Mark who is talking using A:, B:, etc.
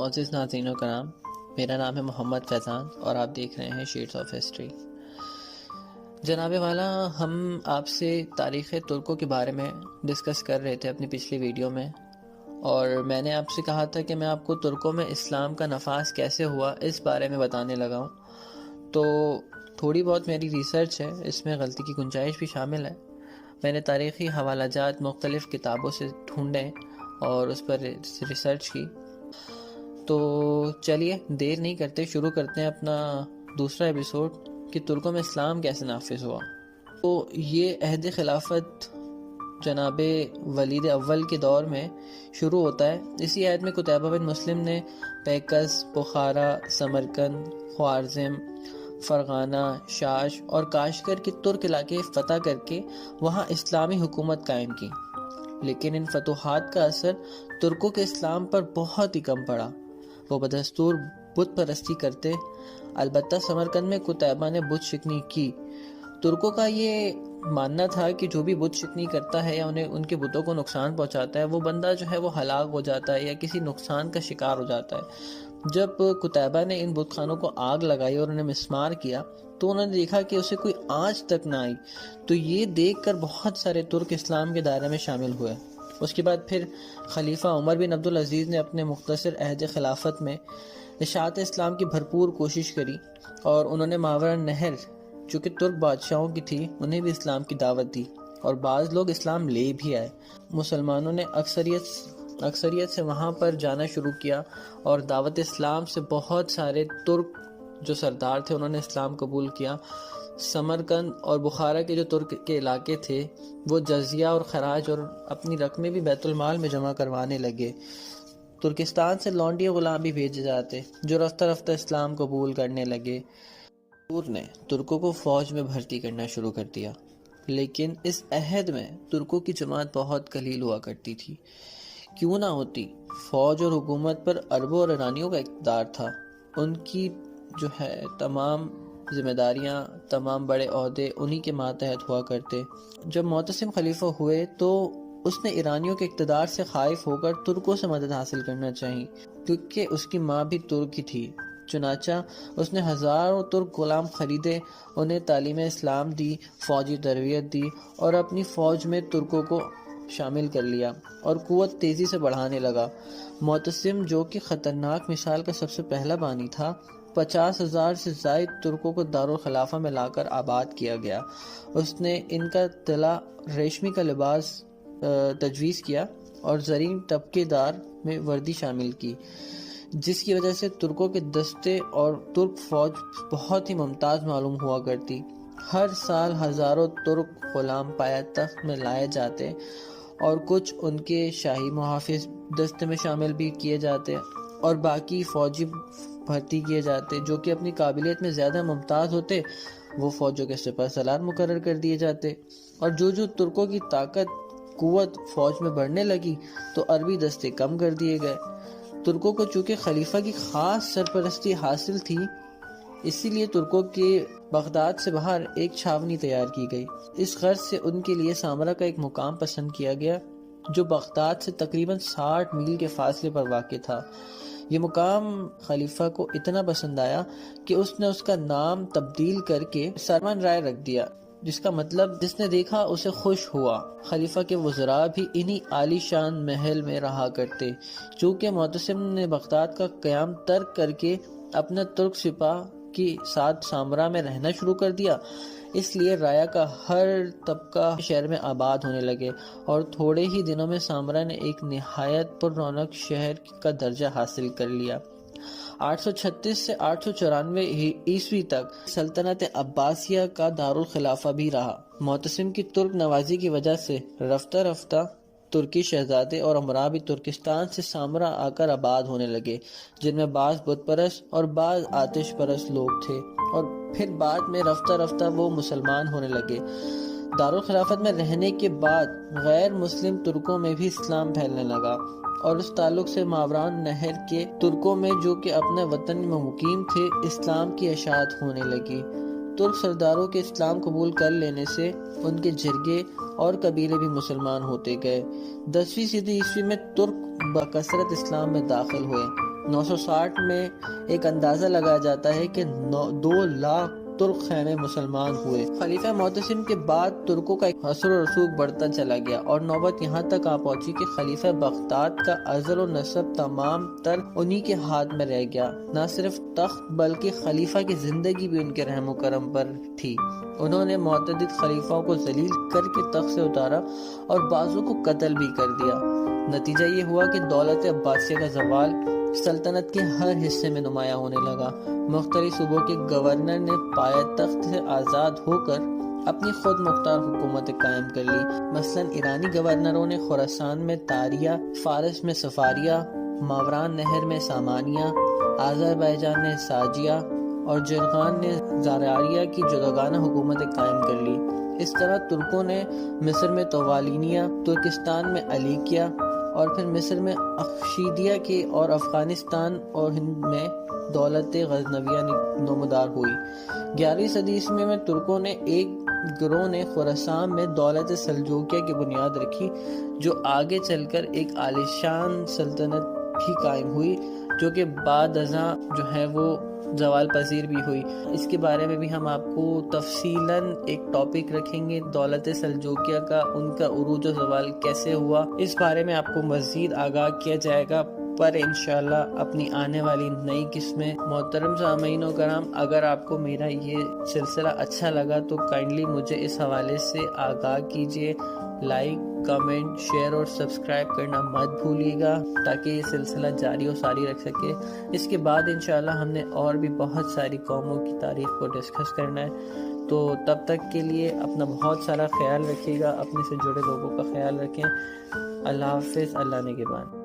A: معزز ناظرین و کرام، میرا نام ہے محمد فیضان اور آپ دیکھ رہے ہیں شیڈز آف ہسٹری۔ جناب والا، ہم آپ سے تاریخ ترکوں کے بارے میں ڈسکس کر رہے تھے اپنی پچھلی ویڈیو میں، اور میں نے آپ سے کہا تھا کہ میں آپ کو ترکوں میں اسلام کا نفاذ کیسے ہوا اس بارے میں بتانے لگا ہوں۔ تو تھوڑی بہت میری ریسرچ ہے، اس میں غلطی کی گنجائش بھی شامل ہے۔ میں نے تاریخی حوالہ جات مختلف کتابوں سے ڈھونڈے اور اس پر ریسرچ کی۔ تو چلیے دیر نہیں کرتے، شروع کرتے ہیں اپنا دوسرا ایپیسوڈ کہ ترکوں میں اسلام کیسے نافذ ہوا۔ تو یہ عہد خلافت جناب ولید اول کے دور میں شروع ہوتا ہے۔ اسی عہد میں قتیبہ بن مسلم نے پیکس، بخارا، سمرقند، خوارزم، فرغانہ، شاش اور کاشگر کے ترک علاقے فتح کر کے وہاں اسلامی حکومت قائم کی، لیکن ان فتوحات کا اثر ترکوں کے اسلام پر بہت ہی کم پڑا۔ وہ بدستور بت پرستی کرتے، البتہ سمرقند میں قتیبہ نے بت شکنی کی۔ ترکوں کا یہ ماننا تھا کہ جو بھی بت شکنی کرتا ہے یا انہیں ان کے بتوں کو نقصان پہنچاتا ہے، وہ بندہ جو ہے وہ ہلاک ہو جاتا ہے یا کسی نقصان کا شکار ہو جاتا ہے۔ جب قتیبہ نے ان بت خانوں کو آگ لگائی اور انہیں مسمار کیا تو انہوں نے دیکھا کہ اسے کوئی آنچ تک نہ آئی۔ تو یہ دیکھ کر بہت سارے ترک اسلام کے دائرے میں شامل ہوئے۔ اس کے بعد پھر خلیفہ عمر بن عبدالعزیز نے اپنے مختصر عہد خلافت میں اشاعت اسلام کی بھرپور کوشش کری، اور انہوں نے ماورا نہر جو کہ ترک بادشاہوں کی تھی انہیں بھی اسلام کی دعوت دی، اور بعض لوگ اسلام لے بھی آئے۔ مسلمانوں نے اکثریت سے وہاں پر جانا شروع کیا، اور دعوت اسلام سے بہت سارے ترک جو سردار تھے انہوں نے اسلام قبول کیا۔ سمرقند اور بخارا کے جو ترک کے علاقے تھے وہ جزیہ اور خراج اور اپنی رقمیں بھی بیت المال میں جمع کروانے لگے۔ ترکستان سے لونڈی غلام بھی بھیجے جاتے جو رفتہ رفتہ اسلام قبول کرنے لگے۔ حضور نے ترکوں کو فوج میں بھرتی کرنا شروع کر دیا، لیکن اس عہد میں ترکوں کی جماعت بہت قلیل ہوا کرتی تھی۔ کیوں نہ ہوتی، فوج اور حکومت پر عربوں اور ایرانیوں کا اقتدار تھا۔ ان کی جو ہے تمام ذمہ داریاں، تمام بڑے عہدے انہی کے ماتحت ہوا کرتے۔ جب معتصم خلیفہ ہوئے تو اس نے ایرانیوں کے اقتدار سے خائف ہو کر ترکوں سے مدد حاصل کرنا چاہی، کیونکہ اس کی ماں بھی ترک ہی تھی۔ چنانچہ اس نے ہزاروں ترک غلام خریدے، انہیں تعلیم اسلام دی، فوجی تربیت دی، اور اپنی فوج میں ترکوں کو شامل کر لیا اور قوت تیزی سے بڑھانے لگا۔ معتصم جو کہ خطرناک مثال کا سب سے پہلا بانی تھا، 50,000 سے زائد ترکوں کو دارالخلافہ میں لا کر آباد کیا گیا۔ اس نے ان کا طلا ریشمی کا لباس تجویز کیا اور زرین طبقے دار میں وردی شامل کی، جس کی وجہ سے ترکوں کے دستے اور ترک فوج بہت ہی ممتاز معلوم ہوا کرتی۔ ہر سال ہزاروں ترک غلام پایہ تخت میں لائے جاتے، اور کچھ ان کے شاہی محافظ دستے میں شامل بھی کیے جاتے، اور باقی فوجی بھرتی کیے جاتے جو کہ اپنی قابلیت میں زیادہ ممتاز ہوتے، وہ فوجوں کے سپہ سالار مقرر کر دیے جاتے۔ اور جو ترکوں کی طاقت قوت فوج میں بڑھنے لگی تو عربی دستے کم کر دیے گئے۔ ترکوں کو چونکہ خلیفہ کی خاص سرپرستی حاصل تھی، اسی لیے ترکوں کے بغداد سے باہر ایک چھاونی تیار کی گئی۔ اس غرض سے ان کے لیے سامرا کا ایک مقام پسند کیا گیا جو بغداد سے تقریباً 60 میل کے فاصلے پر واقع تھا۔ یہ مقام خلیفہ کو اتنا پسند آیا کہ اس نے اس کا نام تبدیل کر کے سرمن رائے رکھ دیا، جس کا مطلب جس نے دیکھا اسے خوش ہوا۔ خلیفہ کے وزراء بھی انہی عالی شان محل میں رہا کرتے۔ چونکہ معتصم نے بغداد کا قیام ترک کر کے اپنا ترک سپاہ کے ساتھ سامرا میں رہنا شروع کر دیا، اس لیے رایا کا ہر طبقہ شہر میں آباد ہونے لگے، اور تھوڑے ہی دنوں میں سامرا نے ایک نہایت پر رونق شہر کا درجہ حاصل کر لیا۔ 836 سے 894 عیسوی تک سلطنت عباسیہ کا دارالخلافہ بھی رہا۔ معتصم کی ترک نوازی کی وجہ سے رفتہ رفتہ ترکی شہزادے اور امراء بھی ترکستان سے سامرا آ کر آباد ہونے لگے، جن میں بعض بت پرست اور بعض آتش پرست لوگ تھے، اور پھر بعد میں رفتہ رفتہ وہ مسلمان ہونے لگے۔ دارالخلافت میں رہنے کے بعد غیر مسلم ترکوں میں بھی اسلام پھیلنے لگا، اور اس تعلق سے ماوران نہر کے ترکوں میں جو کہ اپنے وطن میں مقیم تھے اسلام کی اشاعت ہونے لگی۔ ترک سرداروں کے اسلام قبول کر لینے سے ان کے جرگے اور قبیلے بھی مسلمان ہوتے گئے۔ 10ویں صدی عیسوی میں ترک بکثرت اسلام میں داخل ہوئے۔ 960 میں ایک اندازہ لگایا جاتا ہے کہ 2 لاکھ ترک خیمے مسلمان ہوئے۔ خلیفہ معتصم کے بعد ترکوں کا ایک اثر و رسوخ بڑھتا چلا گیا اور نوبت یہاں تک آ پہنچی کہ خلیفہ بغداد کا ازل و نسب تمام تر انہی کے ہاتھ میں رہ گیا۔ نہ صرف تخت بلکہ خلیفہ کی زندگی بھی ان کے رحم و کرم پر تھی۔ انہوں نے متعدد خلیفوں کو ذلیل کر کے تخت سے اتارا اور بعضوں کو قتل بھی کر دیا۔ نتیجہ یہ ہوا کہ دولت عباسیہ کا زوال سلطنت کے ہر حصے میں نمایاں ہونے لگا۔ مختلف صوبوں کے گورنر نے پایہ تخت سے آزاد ہو کر اپنی خود مختار حکومت قائم کر لی۔ مثلا ایرانی گورنروں نے خراسان میں تاریہ، فارس میں صفاریہ، ماوران نہر میں سامانیہ، آذربائیجان نے ساجیہ اور جرغان نے زاریاریہ کی جداگانہ حکومت قائم کر لی۔ اس طرح ترکوں نے مصر میں توالینیہ، ترکستان میں علیکیہ اور پھر مصر میں اخشیدیہ کی اور افغانستان اور ہند میں دولت غزنویہ نمودار ہوئی۔ 11ویں صدی عیسوی میں ترکوں نے ایک گروہ نے خراسان میں دولت سلجوکیہ کی بنیاد رکھی، جو آگے چل کر ایک عالیشان سلطنت بھی قائم ہوئی، جو کہ بعد ازاں جو ہے وہ زوال پذیر بھی ہوئی۔ اس کے بارے میں بھی ہم آپ کو تفصیلاً ایک ٹاپک رکھیں گے، دولت سلجوکیہ کا، ان کا عروج و زوال کیسے ہوا، اس بارے میں آپ کو مزید آگاہ کیا جائے گا پر انشاءاللہ اپنی آنے والی نئی قسمیں۔ محترم سامعین و کرام، اگر آپ کو میرا یہ سلسلہ اچھا لگا تو کائنڈلی مجھے اس حوالے سے آگاہ کیجیے، لائک، کمنٹ، شیئر اور سبسکرائب کرنا مت بھولیے گا تاکہ یہ سلسلہ جاری و ساری رکھ سکے۔ اس کے بعد انشاءاللہ ہم نے اور بھی بہت ساری قوموں کی تاریخ کو ڈسکس کرنا ہے، تو تب تک کے لیے اپنا بہت سارا خیال رکھیے گا، اپنے سے جڑے لوگوں کا خیال رکھیں۔ اللہ حافظ، اللہ نگہبان۔